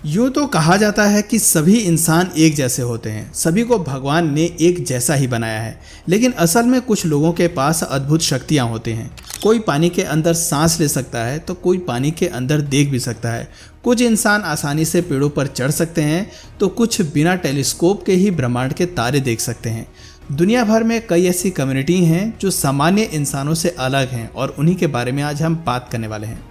यूँ तो कहा जाता है कि सभी इंसान एक जैसे होते हैं, सभी को भगवान ने एक जैसा ही बनाया है। लेकिन असल में कुछ लोगों के पास अद्भुत शक्तियाँ होती हैं। कोई पानी के अंदर सांस ले सकता है तो कोई पानी के अंदर देख भी सकता है। कुछ इंसान आसानी से पेड़ों पर चढ़ सकते हैं तो कुछ बिना टेलीस्कोप के ही ब्रह्मांड के तारे देख सकते हैं। दुनिया भर में कई ऐसी कम्युनिटी हैं जो सामान्य इंसानों से अलग हैं और उन्हीं के बारे में आज हम बात करने वाले हैं।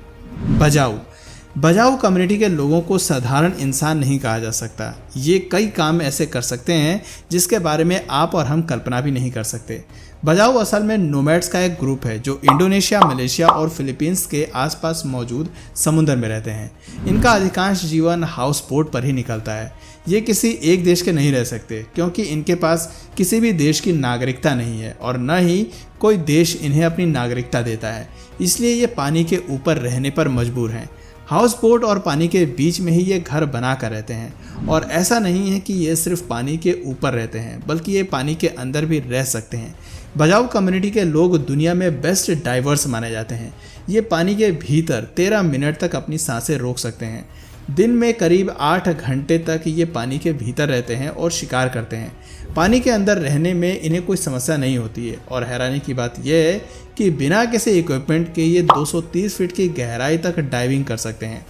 बजाऊ कम्युनिटी के लोगों को साधारण इंसान नहीं कहा जा सकता। ये कई काम ऐसे कर सकते हैं जिसके बारे में आप और हम कल्पना भी नहीं कर सकते। बजाऊ असल में नोमैड्स का एक ग्रुप है जो इंडोनेशिया, मलेशिया और फिलीपींस के आसपास मौजूद समुद्र में रहते हैं। इनका अधिकांश जीवन हाउस बोट पर ही निकलता है। ये किसी एक देश के नहीं रह सकते क्योंकि इनके पास किसी भी देश की नागरिकता नहीं है और न ही कोई देश इन्हें अपनी नागरिकता देता है। इसलिए ये पानी के ऊपर रहने पर मजबूर हैं। हाउस बोट और पानी के बीच में ही ये घर बना कर रहते हैं और ऐसा नहीं है कि ये सिर्फ पानी के ऊपर रहते हैं बल्कि ये पानी के अंदर भी रह सकते हैं। बजाऊ कम्युनिटी के लोग दुनिया में बेस्ट डाइवर्स माने जाते हैं। ये पानी के भीतर 13 मिनट तक अपनी सांसें रोक सकते हैं। दिन में करीब 8 घंटे तक ये पानी के भीतर रहते हैं और शिकार करते हैं। पानी के अंदर रहने में इन्हें कोई समस्या नहीं होती है और हैरानी की बात यह है कि बिना किसी इक्विपमेंट के ये 230 फीट की गहराई तक डाइविंग कर सकते हैं।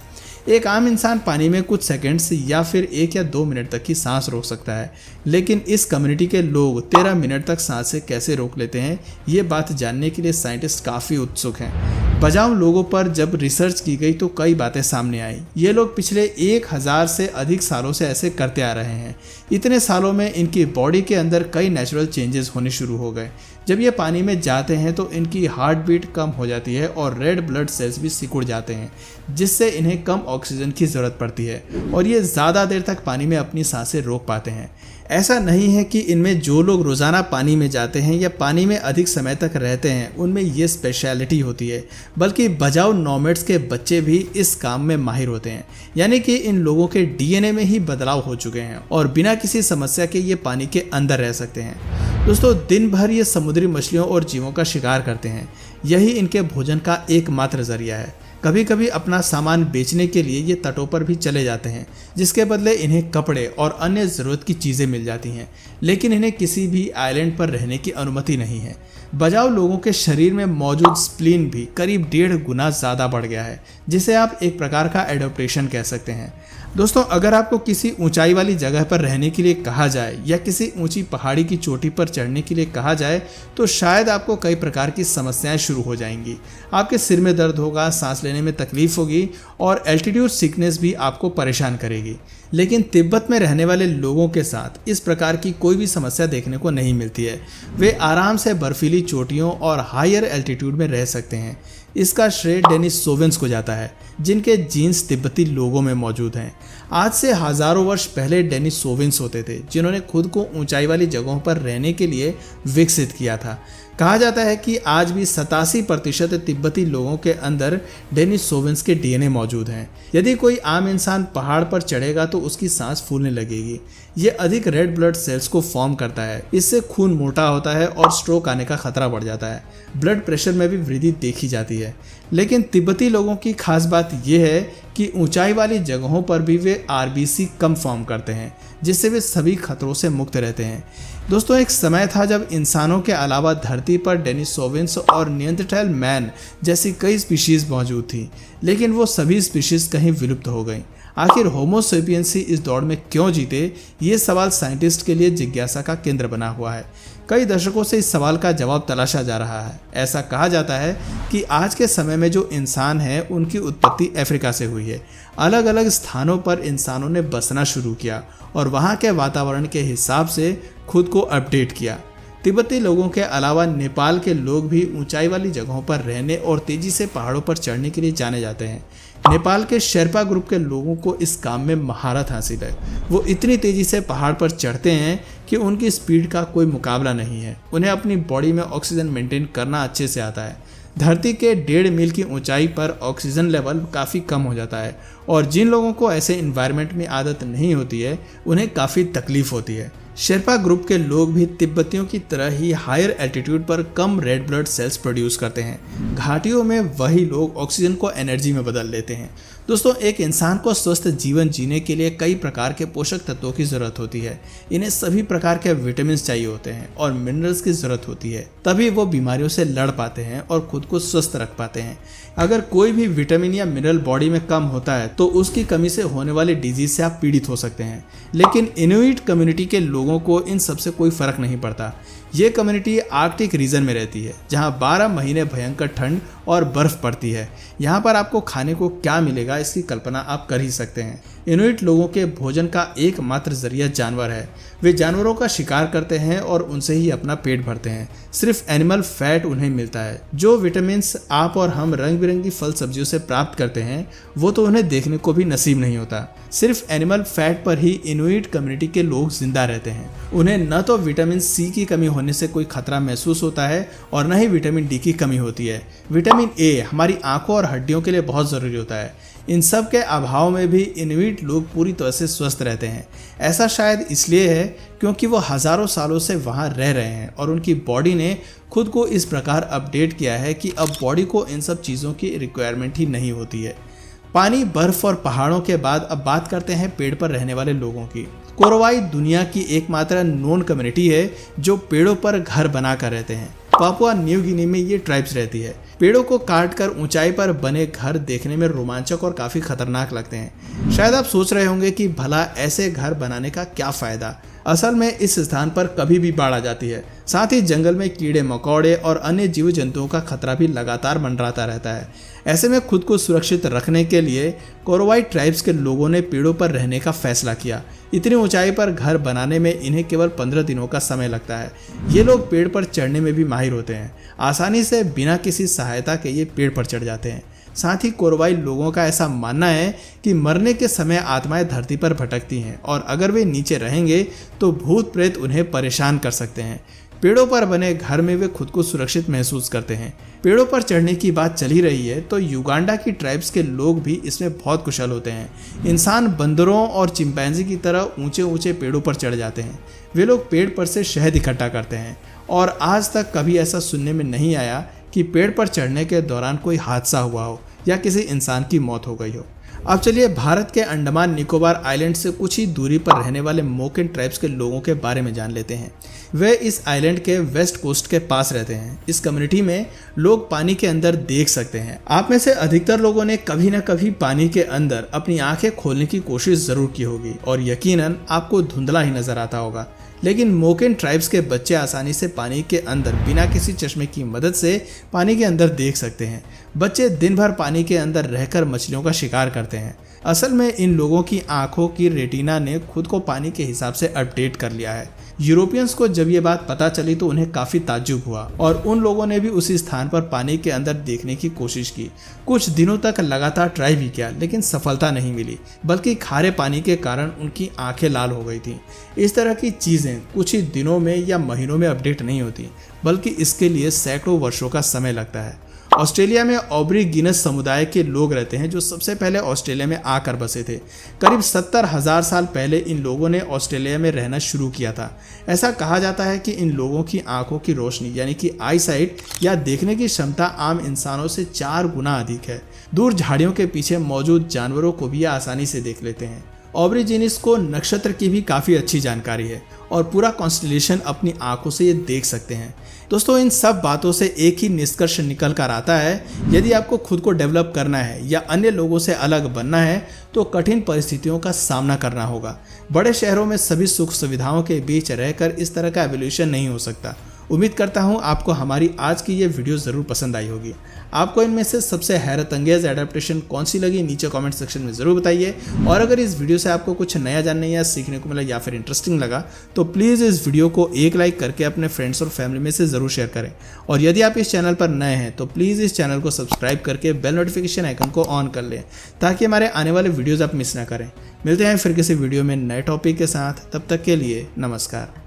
एक आम इंसान पानी में कुछ सेकंड्स या फिर 1 या 2 मिनट तक की सांस रोक सकता है, लेकिन इस कम्युनिटी के लोग 13 मिनट तक सांसें कैसे रोक लेते हैं, ये बात जानने के लिए साइंटिस्ट काफ़ी उत्सुक हैं। बजाऊ लोगों पर जब रिसर्च की गई तो कई बातें सामने आई। ये लोग पिछले 1000 से अधिक सालों से ऐसे करते आ रहे हैं। इतने सालों में इनकी बॉडी के अंदर कई नेचुरल चेंजेस होने शुरू हो गए। जब ये पानी में जाते हैं तो इनकी हार्ट बीट कम हो जाती है और रेड ब्लड सेल्स भी सिकुड़ जाते हैं, जिससे इन्हें कम ऑक्सीजन की ज़रूरत पड़ती है और ये ज़्यादा देर तक पानी में अपनी सांसें रोक पाते हैं। ऐसा नहीं है कि इनमें जो लोग रोज़ाना पानी में जाते हैं या पानी में अधिक समय तक रहते हैं उनमें ये स्पेशलिटी होती है, बल्कि बजाऊ नोमैड्स के बच्चे भी इस काम में माहिर होते हैं। यानी कि इन लोगों के डीएनए में ही बदलाव हो चुके हैं और बिना किसी समस्या के ये पानी के अंदर रह सकते हैं। दोस्तों, दिन भर ये समुद्री मछलियों और जीवों का शिकार करते हैं। यही इनके भोजन का एकमात्र जरिया है। कभी कभी अपना सामान बेचने के लिए ये तटों पर भी चले जाते हैं, जिसके बदले इन्हें कपड़े और अन्य ज़रूरत की चीज़ें मिल जाती हैं, लेकिन इन्हें किसी भी आइलैंड पर रहने की अनुमति नहीं है। बजाऊ लोगों के शरीर में मौजूद स्प्लीन भी करीब 1.5 गुना ज़्यादा बढ़ गया है, जिसे आप एक प्रकार का एडॉप्टेशन कह सकते हैं। दोस्तों, अगर आपको किसी ऊंचाई वाली जगह पर रहने के लिए कहा जाए या किसी ऊंची पहाड़ी की चोटी पर चढ़ने के लिए कहा जाए तो शायद आपको कई प्रकार की समस्याएं शुरू हो जाएंगी। आपके सिर में दर्द होगा, सांस लेने में तकलीफ होगी और एल्टीट्यूड सिकनेस भी आपको परेशान करेगी। लेकिन तिब्बत में रहने वाले लोगों के साथ इस प्रकार की कोई भी समस्या देखने को नहीं मिलती है। वे आराम से बर्फीली चोटियों और हायर एल्टीट्यूड में रह सकते हैं। इसका श्रेय डेनिसोवेंस को जाता है, जिनके जीन्स तिब्बती लोगों में मौजूद हैं। आज से हजारों वर्ष पहले डेनिसोवेंस होते थे जिन्होंने खुद को ऊंचाई वाली जगहों पर रहने के लिए विकसित किया था। कहा जाता है कि आज भी 87% तिब्बती लोगों के अंदर डेनिसोवेंस के डीएनए मौजूद हैं। यदि कोई आम इंसान पहाड़ पर चढ़ेगा तो उसकी सांस फूलने लगेगी। ये अधिक रेड ब्लड सेल्स को फॉर्म करता है। इससे खून मोटा होता है और स्ट्रोक आने का खतरा बढ़ जाता है। ब्लड प्रेशर में भी वृद्धि देखी जाती है। लेकिन तिब्बती लोगों की खास बात यह है कि ऊंचाई वाली जगहों पर भी वे आरबीसी कम फॉर्म करते हैं, जिससे वे सभी खतरों से मुक्त रहते हैं। दोस्तों, एक समय था जब इंसानों के अलावा धरती पर डेनिसोवेंस और नियंत्रटैल मैन जैसी कई स्पीशीज मौजूद थी, लेकिन वो सभी स्पीशीज कहीं विलुप्त हो गईं। आखिर होमो सेपियंस इस दौड़ में क्यों जीते, ये सवाल साइंटिस्ट के लिए जिज्ञासा का केंद्र बना हुआ है। कई दशकों से इस सवाल का जवाब तलाशा जा रहा है। ऐसा कहा जाता है कि आज के समय में जो इंसान हैं उनकी उत्पत्ति अफ्रीका से हुई है। अलग अलग स्थानों पर इंसानों ने बसना शुरू किया और वहाँ के वातावरण के हिसाब से खुद को अपडेट किया। तिब्बती लोगों के अलावा नेपाल के लोग भी ऊंचाई वाली जगहों पर रहने और तेजी से पहाड़ों पर चढ़ने के लिए जाने जाते हैं। नेपाल के शेरपा ग्रुप के लोगों को इस काम में महारत हासिल है। वो इतनी तेजी से पहाड़ पर चढ़ते हैं कि उनकी स्पीड का कोई मुकाबला नहीं है। उन्हें अपनी बॉडी में ऑक्सीजन मेंटेन करना अच्छे से आता है। धरती के 1.5 मील की ऊंचाई पर ऑक्सीजन लेवल काफ़ी कम हो जाता है और जिन लोगों को ऐसे इन्वायरमेंट में आदत नहीं होती है उन्हें काफ़ी तकलीफ होती है। शेरपा ग्रुप के लोग भी तिब्बतियों की तरह ही हायर एल्टीट्यूड पर कम रेड ब्लड सेल्स प्रोड्यूस करते हैं। घाटियों में वही लोग ऑक्सीजन को एनर्जी में बदल लेते हैं। दोस्तों, एक इंसान को स्वस्थ जीवन जीने के लिए कई प्रकार के पोषक तत्वों की जरूरत होती है। इन्हें सभी प्रकार के विटामिन चाहिए होते हैं और मिनरल्स की जरूरत होती है, तभी वो बीमारियों से लड़ पाते हैं और खुद को स्वस्थ रख पाते हैं। अगर कोई भी विटामिन या मिनरल बॉडी में कम होता है तो उसकी कमी से होने वाली डिजीज से आप पीड़ित हो सकते हैं। लेकिन इनुइट कम्युनिटी के लोगों को इन सबसे कोई फर्क नहीं पड़ता। ये कम्युनिटी आर्कटिक रीजन में रहती है, जहाँ 12 महीने भयंकर ठंड और बर्फ पड़ती है। यहाँ पर आपको खाने को क्या मिलेगा इसकी कल्पना आप कर ही सकते हैं। इनुइट लोगों के भोजन का एकमात्र जरिया जानवर है। वे जानवरों का शिकार करते हैं और उनसे ही अपना पेट भरते हैं। सिर्फ एनिमल फैट उन्हें मिलता है। जो विटामिन आप और हम रंग बिरंगी फल सब्जियों से प्राप्त करते हैं वो तो उन्हें देखने को भी नसीब नहीं होता। सिर्फ एनिमल फैट पर ही इनुइट कम्युनिटी के लोग जिंदा रहते हैं। उन्हें न तो विटामिन सी की कमी होने से कोई खतरा महसूस होता है और न ही विटामिन डी की कमी होती है। विटामिन ए हमारी आंखों और हड्डियों के लिए बहुत जरूरी होता है। इन सब के अभाव में भी इनुइट लोग पूरी तरह से स्वस्थ रहते हैं। ऐसा शायद इसलिए है क्योंकि वो हजारों सालों से वहाँ रह रहे हैं और उनकी बॉडी ने खुद को इस प्रकार अपडेट किया है कि अब बॉडी को इन सब चीज़ों की रिक्वायरमेंट ही नहीं होती है। पानी, बर्फ और पहाड़ों के बाद अब बात करते हैं पेड़ पर रहने वाले लोगों की। कोरवाई दुनिया की एकमात्र नॉन कम्युनिटी है जो पेड़ों पर घर बनाकर रहते हैं। पापुआ न्यू गिनी में ये ट्राइब्स रहती है। पेड़ों को काटकर ऊंचाई पर बने घर देखने में रोमांचक और काफी खतरनाक लगते हैं। शायद आप सोच रहे होंगे कि भला ऐसे घर बनाने का क्या फायदा। असल में इस स्थान पर कभी भी बाढ़ आ जाती है। साथ ही जंगल में कीड़े मकोड़े और अन्य जीव जंतुओं का खतरा भी लगातार मंडराता रहता है। ऐसे में खुद को सुरक्षित रखने के लिए कोरवाई ट्राइब्स के लोगों ने पेड़ों पर रहने का फैसला किया। इतनी ऊंचाई पर घर बनाने में इन्हें केवल 15 दिनों का समय लगता है। ये लोग पेड़ पर चढ़ने में भी माहिर होते हैं। आसानी से बिना किसी सहायता के ये पेड़ पर चढ़ जाते हैं। साथ ही कोरवाई लोगों का ऐसा मानना है कि मरने के समय आत्माएं धरती पर भटकती हैं और अगर वे नीचे रहेंगे तो भूत प्रेत उन्हें परेशान कर सकते हैं। पेड़ों पर बने घर में वे खुद को सुरक्षित महसूस करते हैं। पेड़ों पर चढ़ने की बात चल ही रही है तो युगांडा की ट्राइब्स के लोग भी इसमें बहुत कुशल होते हैं। इंसान बंदरों और चिंपैंजी की तरह ऊंचे ऊंचे पेड़ों पर चढ़ जाते हैं। वे लोग पेड़ पर से शहद इकट्ठा करते हैं और आज तक कभी ऐसा सुनने में नहीं आया कि पेड़ पर चढ़ने के दौरान कोई हादसा हुआ हो या किसी इंसान की मौत हो गई हो। अब चलिए भारत के अंडमान निकोबार आइलैंड से कुछ ही दूरी पर रहने वाले मोकेन ट्राइब्स के लोगों के बारे में जान लेते हैं। वे इस आइलैंड के वेस्ट कोस्ट के पास रहते हैं। इस कम्युनिटी में लोग पानी के अंदर देख सकते हैं। आप में से अधिकतर लोगों ने कभी न कभी पानी के अंदर अपनी आंखें खोलने की कोशिश जरूर की होगी और यकीनन आपको धुंधला ही नजर आता होगा। लेकिन मोकेन ट्राइब्स के बच्चे आसानी से पानी के अंदर बिना किसी चश्मे की मदद से पानी के अंदर देख सकते हैं। बच्चे दिन भर पानी के अंदर रहकर मछलियों का शिकार करते हैं। असल में इन लोगों की आंखों की रेटिना ने खुद को पानी के हिसाब से अपडेट कर लिया है। यूरोपियंस को जब ये बात पता चली तो उन्हें काफी ताज्जुब हुआ और उन लोगों ने भी उसी स्थान पर पानी के अंदर देखने की कोशिश की। कुछ दिनों तक लगातार ट्राई भी किया लेकिन सफलता नहीं मिली, बल्कि खारे पानी के कारण उनकी आंखें लाल हो गई थी। इस तरह की चीजें कुछ ही दिनों में या महीनों में अपडेट नहीं होती, बल्कि इसके लिए सैकड़ों वर्षों का समय लगता है। ऑस्ट्रेलिया में ऑब्री गिनस समुदाय के लोग रहते हैं जो सबसे पहले ऑस्ट्रेलिया में आकर बसे थे। करीब 70,000 साल पहले इन लोगों ने ऑस्ट्रेलिया में रहना शुरू किया था। ऐसा कहा जाता है कि इन लोगों की आंखों की रोशनी यानी कि आई साइट या देखने की क्षमता आम इंसानों से 4 गुना अधिक है। दूर झाड़ियों के पीछे मौजूद जानवरों को भी आसानी से देख लेते हैं। ऑब्रीजिनिस को नक्षत्र की भी काफ़ी अच्छी जानकारी है और पूरा कॉन्स्टेलेशन अपनी आंखों से ये देख सकते हैं। दोस्तों, इन सब बातों से एक ही निष्कर्ष निकल कर आता है, यदि आपको खुद को डेवलप करना है या अन्य लोगों से अलग बनना है तो कठिन परिस्थितियों का सामना करना होगा। बड़े शहरों में सभी सुख सुविधाओं के बीच रहकर इस तरह का एवोल्यूशन नहीं हो सकता। उम्मीद करता हूँ आपको हमारी आज की ये वीडियो ज़रूर पसंद आई होगी। आपको इनमें से सबसे हैरत अंगेज एडेप्टेशन कौन सी लगी नीचे कमेंट सेक्शन में ज़रूर बताइए। और अगर इस वीडियो से आपको कुछ नया जानने या सीखने को मिला या फिर इंटरेस्टिंग लगा तो प्लीज़ इस वीडियो को एक लाइक करके अपने फ्रेंड्स और फैमिली में से ज़रूर शेयर करें। और यदि आप इस चैनल पर नए हैं तो प्लीज़ इस चैनल को सब्सक्राइब करके बेल नोटिफिकेशन आइकन को ऑन कर लें ताकि हमारे आने वाले वीडियोज़ आप मिस ना करें। मिलते हैं फिर किसी वीडियो में नए टॉपिक के साथ, तब तक के लिए नमस्कार।